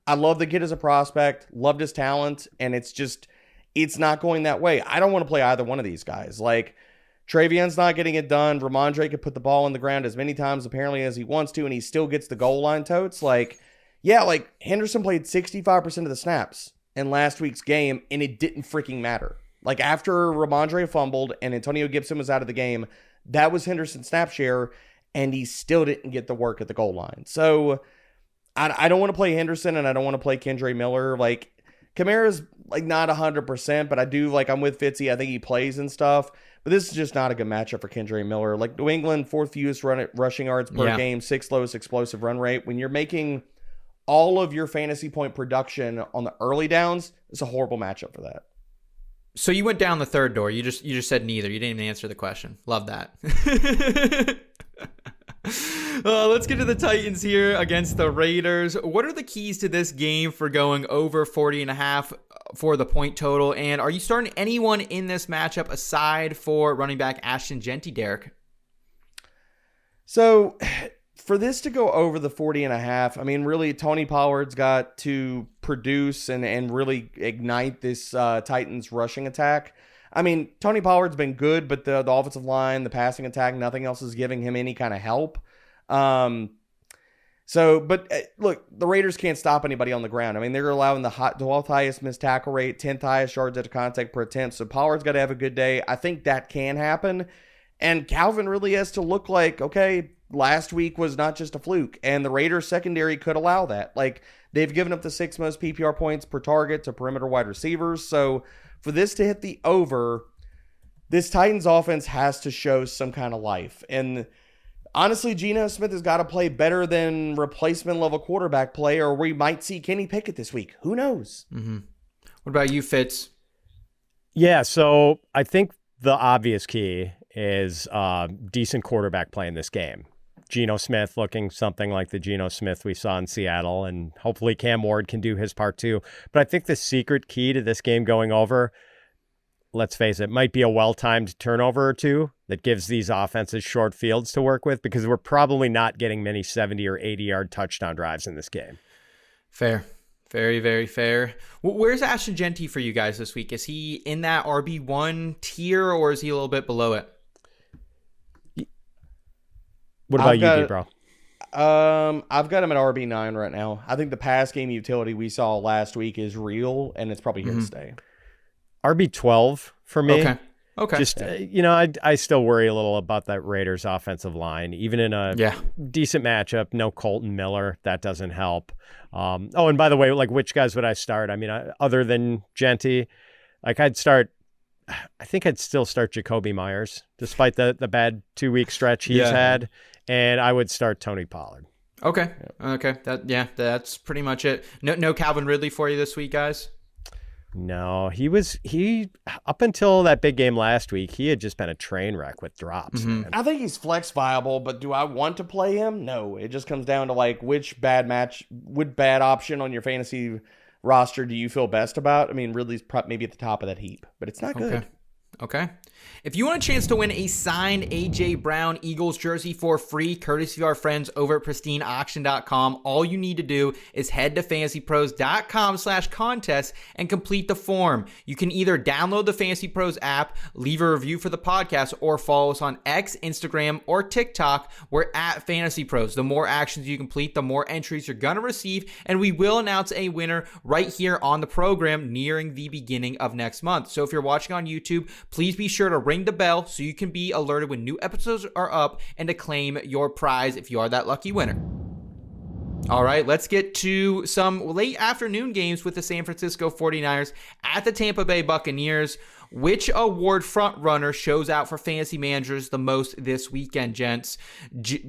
I love the kid as a prospect, loved his talent, and it's not going that way. I don't want to play either one of these guys. Like, Travion's not getting it done. Ramondre could put the ball on the ground as many times apparently as he wants to, and he still gets the goal line totes. Like, yeah, like Henderson played 65% of the snaps in last week's game, and it didn't freaking matter. Like, after Ramondre fumbled and Antonio Gibson was out of the game, that was Henderson's snap share, and he still didn't get the work at the goal line. So, I don't want to play Henderson, and I don't want to play Kendre Miller. Like, Kamara's like not 100%, but I do like, I'm with Fitzy. I think he plays and stuff, but this is just not a good matchup for Kendre Miller. Like New England, 4th fewest rushing yards per game, 6th lowest explosive run rate. When you're making all of your fantasy point production on the early downs, it's a horrible matchup for that. So you went down the third door. You just said neither. You didn't even answer the question. Love that. Let's get to the Titans here against the Raiders. What are the keys to this game for going over 40.5 for the point total? And are you starting anyone in this matchup aside for running back Ashton Jeanty, Derek? So for this to go over the 40.5, I mean, really, Tony Pollard's got to produce and really ignite this Titans rushing attack. I mean, Tony Pollard's been good, but the offensive line, the passing attack, nothing else is giving him any kind of help. But look, the Raiders can't stop anybody on the ground. I mean, they're allowing the 12th highest missed tackle rate, 10th highest yards after contact per attempt. So Pollard's got to have a good day. I think that can happen. And Calvin really has to look like, okay, last week was not just a fluke. And the Raiders secondary could allow that. Like, they've given up the 6th most PPR points per target to perimeter wide receivers. So for this to hit the over, this Titans offense has to show some kind of life. And honestly, Geno Smith has got to play better than replacement level quarterback play, or we might see Kenny Pickett this week. Who knows? Mm-hmm. What about you, Fitz? Yeah, so I think the obvious key is decent quarterback play in this game. Geno Smith looking something like the Geno Smith we saw in Seattle, and hopefully Cam Ward can do his part too. But I think the secret key to this game going over, let's face it, might be a well-timed turnover or two that gives these offenses short fields to work with, because we're probably not getting many 70 or 80-yard touchdown drives in this game. Fair. Very, very fair. Where's Ashton Jeanty for you guys this week? Is he in that RB1 tier, or is he a little bit below it? What about you, bro? I've got him at RB9 right now. I think the pass game utility we saw last week is real, and it's probably here to stay. RB12 for me. Okay. Just, I still worry a little about that Raiders offensive line. Even in a decent matchup, no Colton Miller, that doesn't help. And by the way, like, which guys would I start? I mean, other than Jeanty, like, I think I'd still start Jacoby Myers, despite the bad 2-week stretch he's had. and I would start Tony Pollard. Okay. Okay. That's pretty much it. No Calvin Ridley for you this week, guys? No, he up until that big game last week, he had just been a train wreck with drops. Man. I think he's flex viable, but do I want to play him? No. It just comes down to like which bad option on your fantasy roster do you feel best about? I mean, Ridley's maybe at the top of that heap, but it's not good. Okay. If you want a chance to win a signed A.J. Brown Eagles jersey for free, courtesy of our friends over at pristineauction.com, all you need to do is head to fantasypros.com/contest and complete the form. You can either download the Fantasy Pros app, leave a review for the podcast, or follow us on X, Instagram, or TikTok. We're at Fantasy Pros. The more actions you complete, the more entries you're going to receive, and we will announce a winner right here on the program nearing the beginning of next month. So if you're watching on YouTube, please be sure to ring the bell so you can be alerted when new episodes are up and to claim your prize if you are that lucky winner. All right, let's get to some late afternoon games with the San Francisco 49ers at the Tampa Bay Buccaneers. Which award frontrunner shows out for fantasy managers the most this weekend, gents?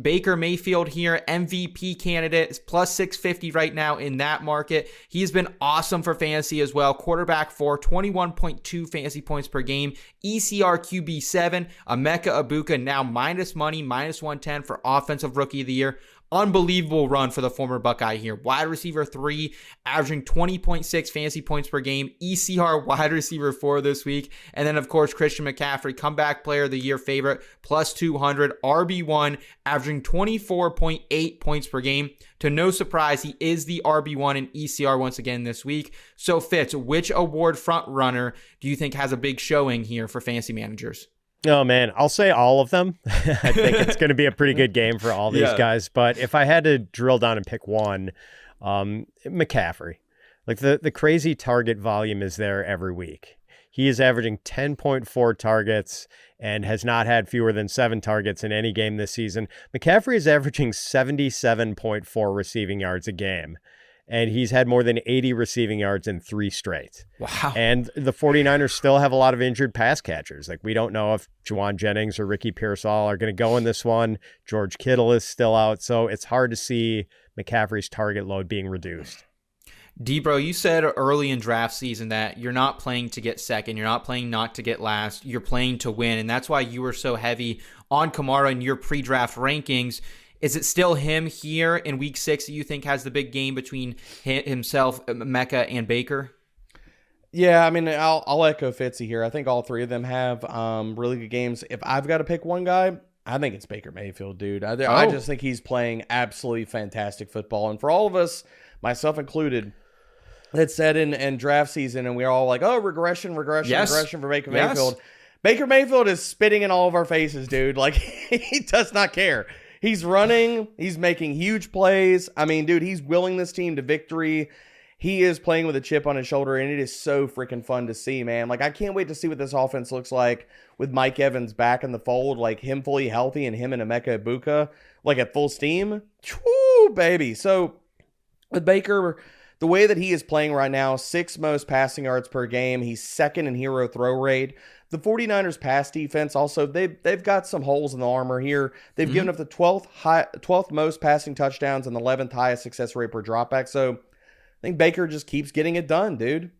Baker Mayfield here, MVP candidate, plus 650 right now in that market. He's been awesome for fantasy as well. Quarterback for 21.2 fantasy points per game. ECR QB7. Emeka Egbuka now minus money, minus 110 for Offensive Rookie of the Year. Unbelievable run for the former Buckeye here. Wide receiver 3, averaging 20.6 fantasy points per game. ECR wide receiver 4 this week. And then, of course, Christian McCaffrey, comeback player of the year favorite, plus 200. RB1, averaging 24.8 points per game. To no surprise, he is the RB1 in ECR once again this week. So, Fitz, which award front runner do you think has a big showing here for fantasy managers? Oh, man, I'll say all of them. I think it's going to be a pretty good game for all these guys. But if I had to drill down and pick one, McCaffrey. Like the crazy target volume is there every week. He is averaging 10.4 targets and has not had fewer than 7 targets in any game this season. McCaffrey is averaging 77.4 receiving yards a game. And he's had more than 80 receiving yards in 3 straight. Wow. And the 49ers still have a lot of injured pass catchers. Like, we don't know if Juwan Jennings or Ricky Pearsall are going to go in this one. George Kittle is still out. So it's hard to see McCaffrey's target load being reduced. D-Bro, you said early in draft season that you're not playing to get second. You're not playing not to get last. You're playing to win. And that's why you were so heavy on Kamara in your pre-draft rankings. Is it still him here in week 6 that you think has the big game between himself, Mecca, and Baker? Yeah, I mean, I'll echo Fitzy here. I think all three of them have really good games. If I've got to pick one guy, I think it's Baker Mayfield, dude. I just think he's playing absolutely fantastic football. And for all of us, myself included, that said in draft season, and we're all like, oh, regression for Baker Mayfield. Baker Mayfield is spitting in all of our faces, dude. Like, he does not care. He's running. He's making huge plays. I mean, dude, he's willing this team to victory. He is playing with a chip on his shoulder, and it is so freaking fun to see, man. Like, I can't wait to see what this offense looks like with Mike Evans back in the fold, like him fully healthy and him and Emeka Egbuka, like at full steam. Woo, baby. So with Baker, the way that he is playing right now, 6th most passing yards per game. He's 2nd in hero throw rate. The 49ers pass defense also, they've got some holes in the armor here. They've given up the 12th most passing touchdowns and the 11th highest success rate per dropback. So I think Baker just keeps getting it done, dude.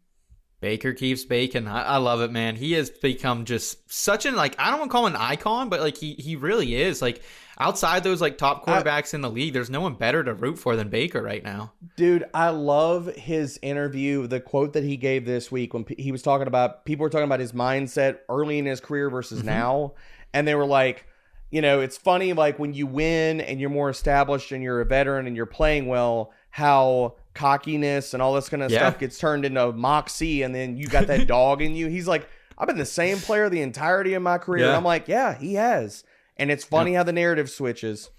Baker keeps baking. I love it, man. He has become just such an, like, I don't want to call him an icon, but like he really is. Like, outside those like top quarterbacks in the league, there's no one better to root for than Baker right now. Dude, I love his interview, the quote that he gave this week when he was talking about, people were talking about his mindset early in his career versus now. And they were like, you know, it's funny, like when you win and you're more established and you're a veteran and you're playing well, how cockiness and all this kind of stuff gets turned into moxie, and then you got that dog in you. He's like, I've been the same player the entirety of my career. And I'm like, yeah, he has. And it's funny how the narrative switches.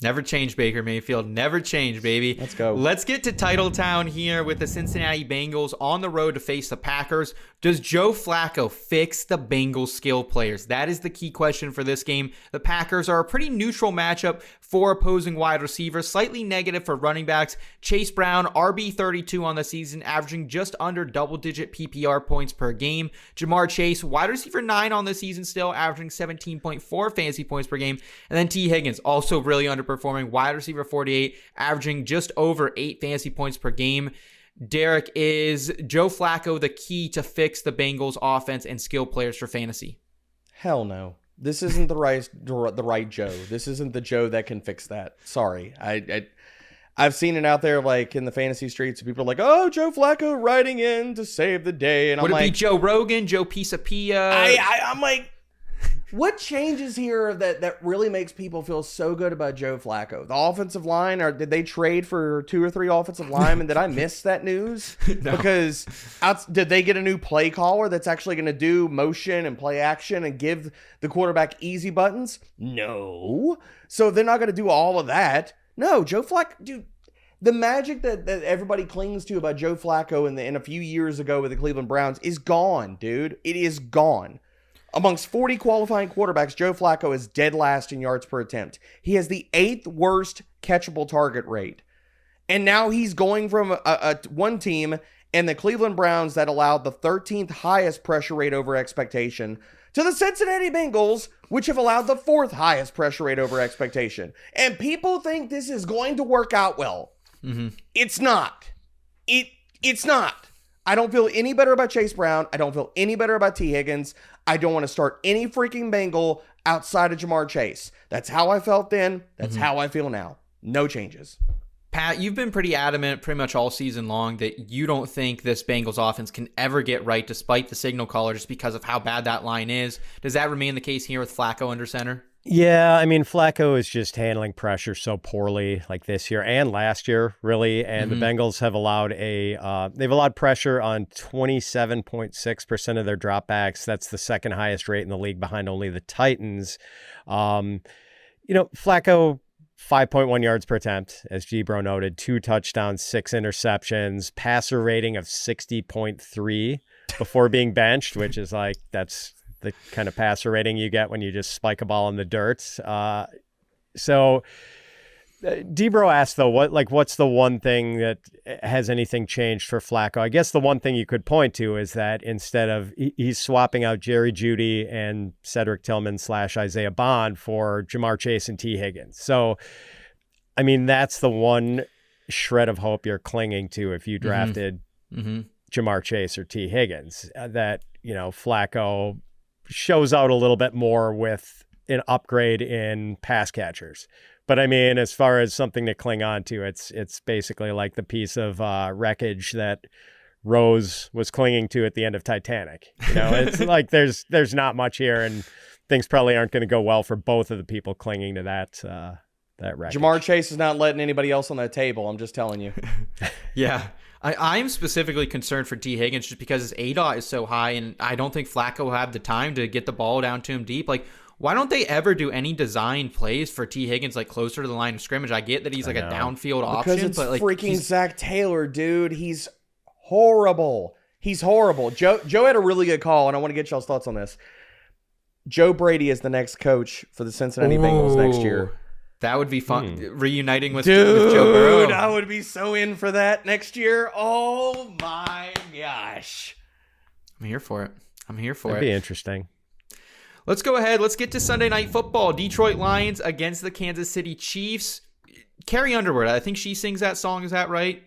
Never change, Baker Mayfield. Never change, baby. Let's go. Let's get to Titletown here with the Cincinnati Bengals on the road to face the Packers. Does Joe Flacco fix the Bengals skill players? That is the key question for this game. The Packers are a pretty neutral matchup for opposing wide receivers, slightly negative for running backs. Chase Brown, RB32 on the season, averaging just under double-digit PPR points per game. Jamar Chase, wide receiver 9 on the season still, averaging 17.4 fantasy points per game. And then T. Higgins, also really underperforming, wide receiver 48, averaging just over 8 fantasy points per game. Derek, is Joe Flacco the key to fix the Bengals offense and skill players for fantasy? Hell no. This isn't the right Joe. This isn't the Joe that can fix that. Sorry. I've seen it out there like in the fantasy streets. People are like, oh, Joe Flacco riding in to save the day. And Would I'm it like, be Joe Rogan, Joe Pisapia? I'm like, what changes here that really makes people feel so good about Joe Flacco? The offensive line, or did they trade for 2 or 3 offensive linemen? Did I miss that news? No. Because did they get a new play caller that's actually going to do motion and play action and give the quarterback easy buttons? No. So they're not going to do all of that. No, Joe Flacco, dude. The magic that everybody clings to about Joe Flacco in a few years ago with the Cleveland Browns is gone, dude. It is gone. Amongst 40 qualifying quarterbacks, Joe Flacco is dead last in yards per attempt. He has the 8th worst catchable target rate. And now he's going from one team and the Cleveland Browns that allowed the 13th highest pressure rate over expectation to the Cincinnati Bengals, which have allowed the 4th highest pressure rate over expectation. And people think this is going to work out well. Mm-hmm. It's not. It's not. I don't feel any better about Chase Brown. I don't feel any better about T. Higgins. I don't want to start any freaking Bengal outside of Jamar Chase. That's how I felt then. That's how I feel now. No changes. Pat, you've been pretty adamant pretty much all season long that you don't think this Bengals offense can ever get right despite the signal caller just because of how bad that line is. Does that remain the case here with Flacco under center? Yeah, I mean, Flacco is just handling pressure so poorly, like this year and last year, really. And the Bengals have allowed they've allowed pressure on 27.6% of their dropbacks. That's the second highest rate in the league, behind only the Titans. Flacco, 5.1 yards per attempt, as G-Bro noted, 2 touchdowns, 6 interceptions, passer rating of 60.3 before being benched, which is like, that's the kind of passer rating you get when you just spike a ball in the dirt. So Debro asked, though, what's the one thing that has anything changed for Flacco? I guess the one thing you could point to is that instead of he's swapping out Jerry Jeudy and Cedric Tillman / Isaiah Bond for Jamar Chase and T. Higgins. So, I mean, that's the one shred of hope you're clinging to if you drafted Jamar Chase or T. Higgins, that, Flacco shows out a little bit more with an upgrade in pass catchers. But I mean, as far as something to cling on to, it's basically like the piece of wreckage that Rose was clinging to at the end of Titanic. It's like there's not much here, and things probably aren't going to go well for both of the people clinging to that wreckage. Jamar Chase is not letting anybody else on that table. I'm just telling you. Yeah. I'm specifically concerned for T. Higgins just because his ADOT is so high, and I don't think Flacco will have the time to get the ball down to him deep. Like, why don't they ever do any design plays for T. Higgins, like, closer to the line of scrimmage? I get that he's like a downfield option. Because it's but like freaking Zach Taylor, dude. He's horrible. He's horrible. Joe had a really good call, and I want to get y'all's thoughts on this. Joe Brady is the next coach for the Cincinnati Bengals next year. That would be fun. Reuniting with Joe Burrow. Dude, I would be so in for that next year. Oh my gosh. I'm here for it. That'd be interesting. Let's go ahead. Let's get to Sunday Night Football. Detroit Lions against the Kansas City Chiefs. Carrie Underwood, I think she sings that song. Is that right?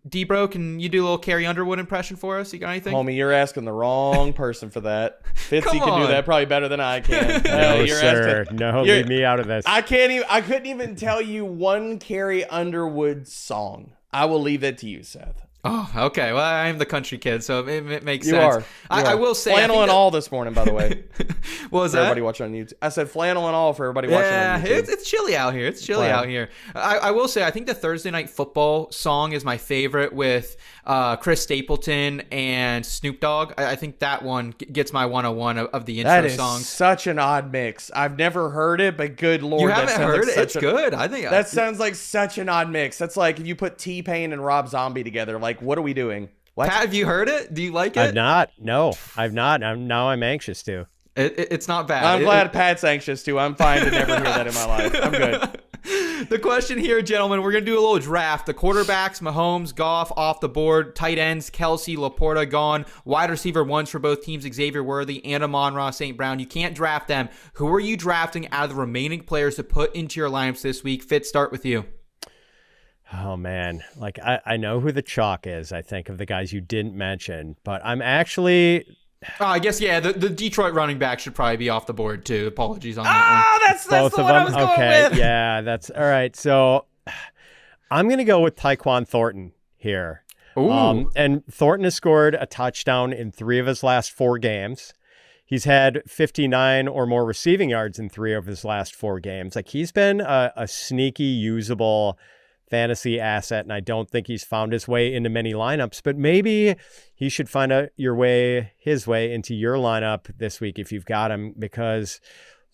D-Bro, can you do a little Carrie Underwood impression for us? You got anything? Homie, you're asking the wrong person for that. Fitzy can do that probably better than I can. No, sir. Leave me out of this. I couldn't even tell you one Carrie Underwood song. I will leave that to you, Seth. Oh, okay. Well, I'm the country kid, so it makes You sense. are. I will say flannel and all this morning, by the way. What was for that? everybody watching on YouTube. I said flannel and all for everybody watching on YouTube. It's chilly out here. It's chilly out here. I will say, I think the Thursday Night Football song is my favorite with Chris Stapleton and Snoop Dogg. I think that one gets my 101 of the intro That is songs. such an odd mix. I've never heard it, but good lord, You that haven't sounds heard like it? It's good. I think that sounds like such an odd mix. That's like if you put T-Pain and Rob Zombie together. Like, what are we doing? What? Pat, have you heard it? Do you like it? I've not. No, I've not. I'm anxious to. It's not bad. I'm glad Pat's anxious too. I'm fine to never hear that in my life. I'm good. The question here, gentlemen, we're going to do a little draft. The quarterbacks, Mahomes, Goff off the board. Tight ends, Kelsey, Laporta gone. Wide receiver ones for both teams, Xavier Worthy and Amon-Ra St. Brown. You can't draft them. Who are you drafting out of the remaining players to put into your lineups this week? Fitz, start with you. Oh, man. Like, I know who the chalk is, I think, of the guys you didn't mention. But I'm actually... I guess, yeah, the Detroit running back should probably be off the board, too. Apologies on that one. That's Both the of one I them? was going Okay, with. yeah, that's... All right, so I'm going to go with Tyquan Thornton here. Ooh. And Thornton has scored a touchdown in 3 of his last 4 games. He's had 59 or more receiving yards in 3 of his last 4 games. Like, he's been a sneaky, usable fantasy asset, and I don't think he's found his way into many lineups, but maybe he should find his way into your lineup this week if you've got him, because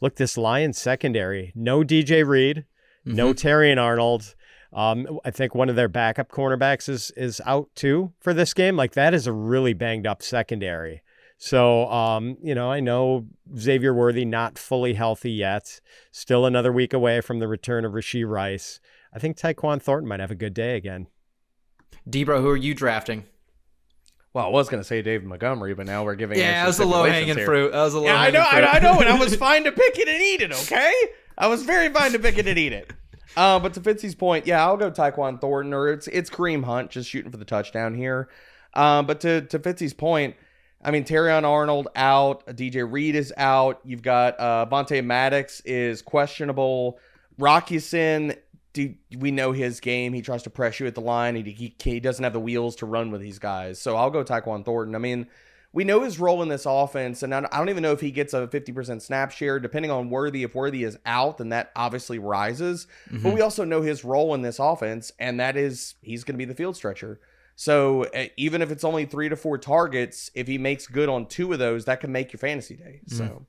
look, this Lions secondary, no DJ Reed, no Terrion Arnold. I think one of their backup cornerbacks is out too for this game. Like, that is a really banged up secondary. So, I know Xavier Worthy not fully healthy yet, still another week away from the return of Rashee Rice. I think Tyquan Thornton might have a good day again. Debro, who are you drafting? Well, I was going to say David Montgomery, but now we're giving Yeah, that was a low-hanging fruit. That was a Yeah, I low-hanging fruit. know, and I was fine to pick it and eat it, okay? I was very fine to pick it and eat it. But to Fitzy's point, yeah, I'll go Tyquan Thornton, or it's Kareem Hunt just shooting for the touchdown here. But to Fitzy's point, I mean, Terrion Arnold out, DJ Reed is out. You've got Vontae Maddox is questionable. Rockison, we know his game. He tries to press you at the line. He doesn't have the wheels to run with these guys. So I'll go Tyquan Thornton. I mean, we know his role in this offense, and I don't even know if he gets a 50% snap share. Depending on Worthy, if Worthy is out, then that obviously rises. But we also know his role in this offense, and that is he's going to be the field stretcher. So even if it's only 3 to 4 targets, if he makes good on 2 of those, that can make your fantasy day. So.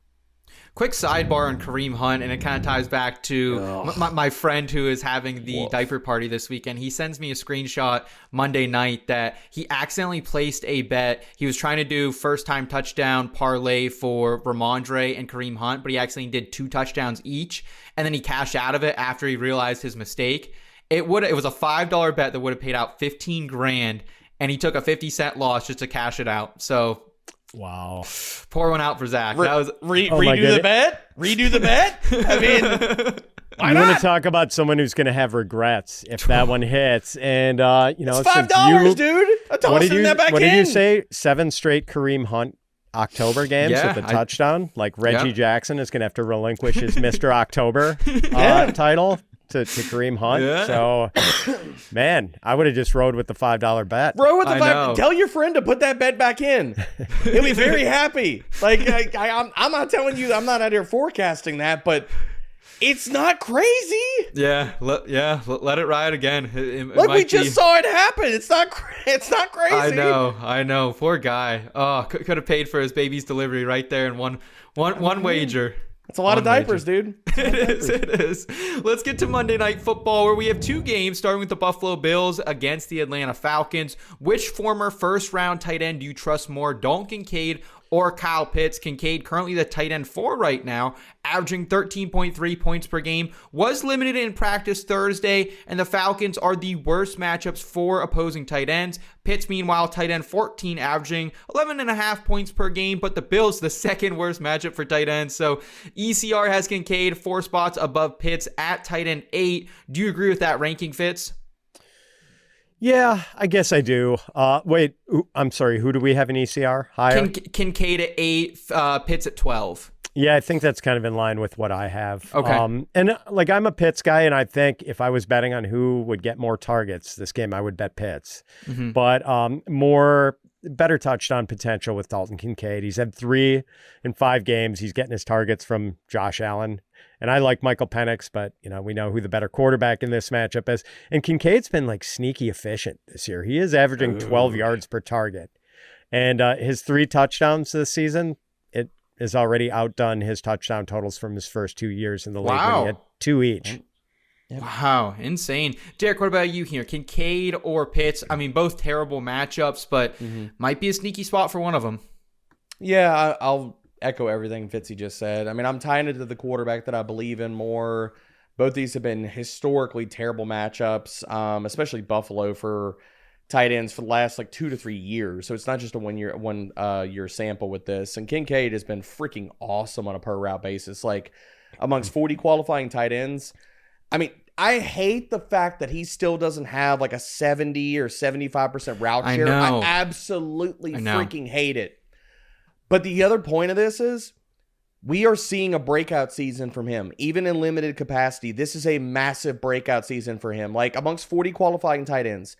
Quick sidebar on Kareem Hunt, and it kind of ties back to my friend who is having the diaper party this weekend. He sends me a screenshot Monday night that he accidentally placed a bet. He was trying to do first-time touchdown parlay for Ramondre and Kareem Hunt, but he accidentally did 2 touchdowns each, and then he cashed out of it after he realized his mistake. It was a $5 bet that would have paid out $15,000, and he took a 50-cent loss just to cash it out. So... Wow. Pour one out for Zach. That was Redo the bet? Redo the bet? I mean, why you not? want to talk about someone who's going to have regrets if that one hits. And, It's $5, dude. I'm tossing that back in. What did you say? 7 straight Kareem Hunt October games with a touchdown? Like Reggie Jackson is going to have to relinquish his Mr. October title to Kareem Hunt. Yeah. So, man, I would have just rode with the $5 bet. Row with the $5. Tell your friend to put that bet back in. He'll be very happy. Like, I'm not telling you, I'm not out here forecasting that, but it's not crazy. Yeah, let it ride again. We just saw it happen. It's not crazy. I know. Poor guy. Oh, could have paid for his baby's delivery right there in one wager. It's a lot of diapers, dude. It is. Let's get to Monday Night Football, where we have 2 games, starting with the Buffalo Bills against the Atlanta Falcons. Which former first-round tight end do you trust more, Dalton Kincaid or Kyle Pitts? Kincaid, currently the tight end 4 right now, averaging 13.3 points per game, was limited in practice Thursday, and the Falcons are the worst matchups for opposing tight ends. Pitts, meanwhile, tight end 14, averaging 11.5 points per game, but the Bills, the second worst matchup for tight ends. So ECR has Kincaid 4 spots above Pitts at tight end 8. Do you agree with that ranking, Fitz? Yeah, I guess I do. Wait, I'm sorry. Who do we have in ECR? Higher? Kincaid at 8, Pitts at 12. Yeah, I think that's kind of in line with what I have. Okay. And like I'm a Pitts guy, and I think if I was betting on who would get more targets this game, I would bet Pitts. Mm-hmm. But better touchdown potential with Dalton Kincaid. He's had 3 in 5 games. He's getting his targets from Josh Allen. And I like Michael Penix, but we know who the better quarterback in this matchup is. And Kincaid's been like sneaky efficient this year. He is averaging 12 yards per target. And his 3 touchdowns this season, it has already outdone his touchdown totals from his first 2 years in the league when he had 2 each. Yep. Wow, insane. Derek, what about you here? Kincaid or Pitts? I mean, both terrible matchups, but might be a sneaky spot for one of them. Yeah, I'll echo everything Fitzy just said. I mean, I'm tying it to the quarterback that I believe in more. Both these have been historically terrible matchups, especially Buffalo for tight ends for the last 2 to 3 years. So it's not just a one year sample with this. And Kincaid has been freaking awesome on a per route basis. Like amongst 40 qualifying tight ends, I mean, I hate the fact that he still doesn't have a 70 or 75% route share. I absolutely freaking hate it. But the other point of this is we are seeing a breakout season from him, even in limited capacity. This is a massive breakout season for him. Like amongst 40 qualifying tight ends,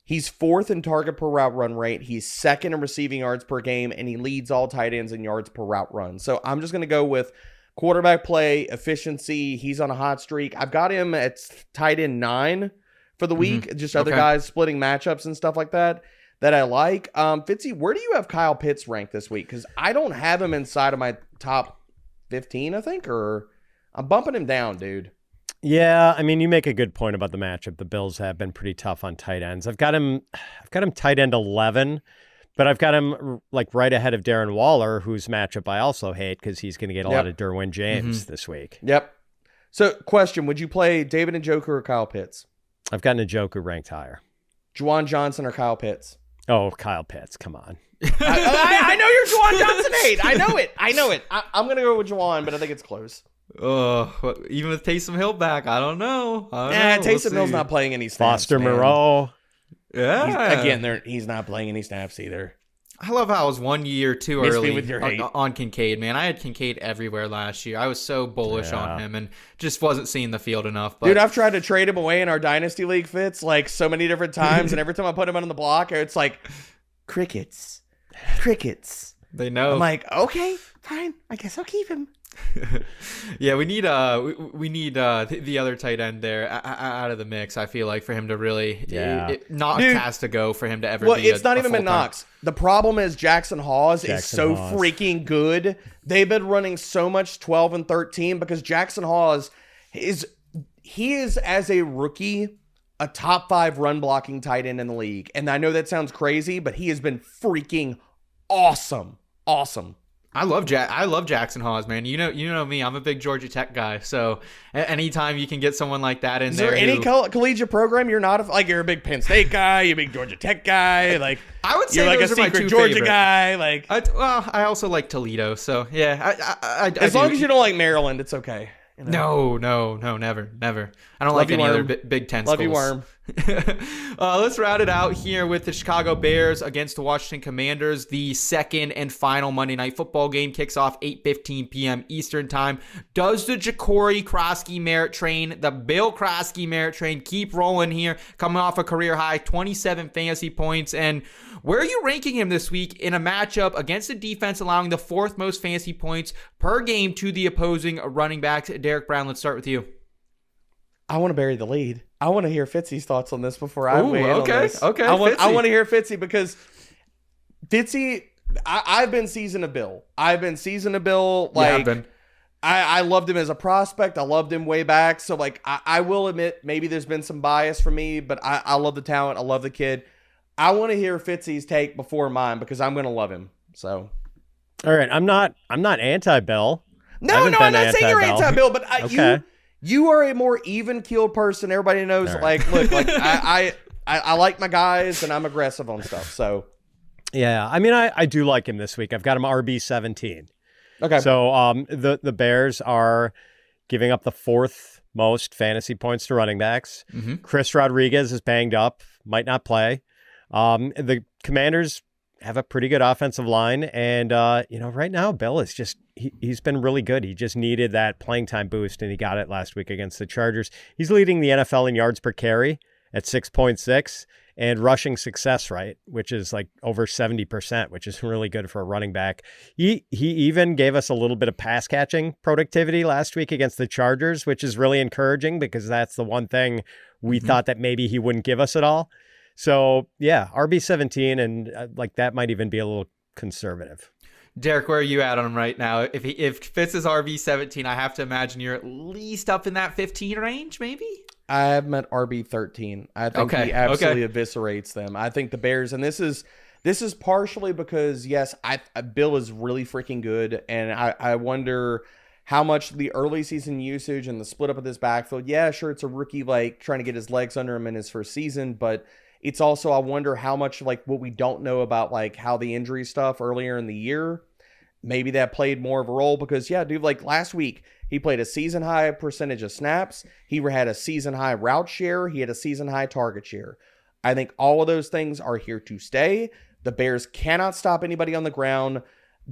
he's 4th in target per route run rate. He's 2nd in receiving yards per game, and he leads all tight ends in yards per route run. So I'm just going to go with quarterback play, efficiency. He's on a hot streak. I've got him at tight end 9 for the week. Just other guys splitting matchups and stuff like that I like. Fitzy, where do you have Kyle Pitts ranked this week? Because I don't have him inside of my top 15, I think, or I'm bumping him down, dude. Yeah, I mean, you make a good point about the matchup. The Bills have been pretty tough on tight ends. I've got him tight end 11, but I've got him right ahead of Darren Waller, whose matchup I also hate because he's going to get a lot of Derwin James this week. Yep. So, question, would you play David Njoku or Kyle Pitts? I've got Njoku ranked higher. Juwan Johnson or Kyle Pitts? Oh, Kyle Pitts, come on. I know you're Juwan Johnson hate. I know it. I'm going to go with Juwan, but I think it's close. Even with Taysom Hill back, I don't know. Taysom Hill's not playing any snaps. Foster Moreau. Yeah. He's not playing any snaps either. I love how I was 1 year too early with your hate. on Kincaid, man. I had Kincaid everywhere last year. I was so bullish on him and just wasn't seeing the field enough. But dude, I've tried to trade him away in our Dynasty League Fits so many different times, and every time I put him on the block, it's like crickets. They know. I'm like, okay, fine. I guess I'll keep him. Yeah, we need the other tight end there out of the mix. I feel like for him to really not cast to go for him to ever. Well, be it's not even been Knox. The problem is Jackson Hawes is so Hawes. freaking good. They've been running so much 12 and 13 because Jackson Hawes is as a rookie a top 5 run blocking tight end in the league. And I know that sounds crazy, but he has been freaking awesome. I love Jackson Hawes, man. You know me. I'm a big Georgia Tech guy. So anytime you can get someone like that in there. Is there any collegiate program you're not you're a big Penn State guy, you're a big Georgia Tech guy, I would say you're like those a are my secret two Georgia favorite. guy. I also like Toledo. So yeah, as long as you don't like Maryland, it's okay. No, never. I don't like any other Big Ten schools. Love you, Worm. Let's round it out here with the Chicago Bears against the Washington Commanders. The second and final Monday Night Football game kicks off 8:15 p.m. Eastern Time. Does the Jacory Croskey-Merritt train, the Bill Croskey-Merritt train, keep rolling here, coming off a career high 27 fantasy points? And where are you ranking him this week in a matchup against a defense allowing the 4th most fantasy points per game to the opposing running backs? Derek Brown, let's start with you. I want to bury the lead. I want to hear Fitzy's thoughts on this before I weigh in on this. Okay. I want to hear Fitzy because Fitzy, I've been season of Bill. I loved him as a prospect. I loved him way back. So I will admit maybe there's been some bias for me, but I love the talent. I love the kid. I want to hear Fitzy's take before mine because I'm going to love him. So, all right, I'm not anti-Bill. No, I'm not saying you're anti-Bill, but okay. You are a more even-keeled person. Everybody knows. Right. I like my guys and I'm aggressive on stuff. So, yeah, I mean, I do like him this week. I've got him RB17. Okay. So, the Bears are giving up the 4th most fantasy points to running backs. Chris Rodriguez is banged up, might not play. The Commanders have a pretty good offensive line. And, right now, Bill is just, he's been really good. He just needed that playing time boost, and he got it last week against the Chargers. He's leading the NFL in yards per carry at 6.6 and rushing success rate, which is like over 70%, which is really good for a running back. He even gave us a little bit of pass catching productivity last week against the Chargers, which is really encouraging because that's the one thing we thought that maybe he wouldn't give us at all. So yeah, RB17, and that might even be a little conservative. Derek, where are you at on him right now? If Fitz is RB17, I have to imagine you're at least up in that 15 range, maybe? I have him at RB13. I think he absolutely eviscerates them. I think the Bears, and this is partially because, yes, Bill is really freaking good, and I wonder how much the early season usage and the split up of this backfield. Yeah, sure, it's a rookie trying to get his legs under him in his first season, but it's also, I wonder how much what we don't know about how the injury stuff earlier in the year, maybe that played more of a role because, yeah, dude, last week, he played a season-high percentage of snaps. He had a season-high route share. He had a season-high target share. I think all of those things are here to stay. The Bears cannot stop anybody on the ground.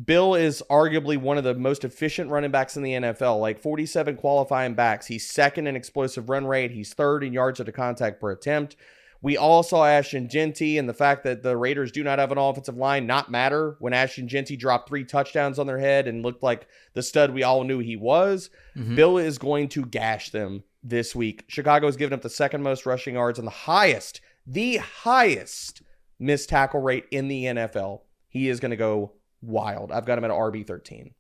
Bill is arguably one of the most efficient running backs in the NFL, 47 qualifying backs. He's second in explosive run rate. He's third in yards after contact per attempt. We all saw Ashton Jeanty, and the fact that the Raiders do not have an offensive line not matter when Ashton Jeanty dropped 3 touchdowns on their head and looked like the stud we all knew he was. Bill is going to gash them this week. Chicago has given up the second most rushing yards and the highest missed tackle rate in the NFL. He is going to go wild. I've got him at RB13.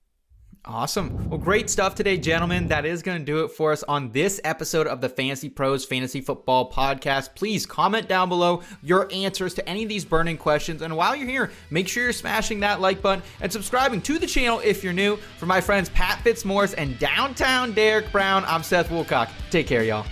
Awesome. Well, great stuff today, gentlemen. That is going to do it for us on this episode of the Fantasy Pros Fantasy Football Podcast. Please comment down below your answers to any of these burning questions. And while you're here, make sure you're smashing that like button and subscribing to the channel if you're new. For my friends Pat Fitzmaurice and Downtown Derek Brown, I'm Seth Woolcock. Take care, y'all.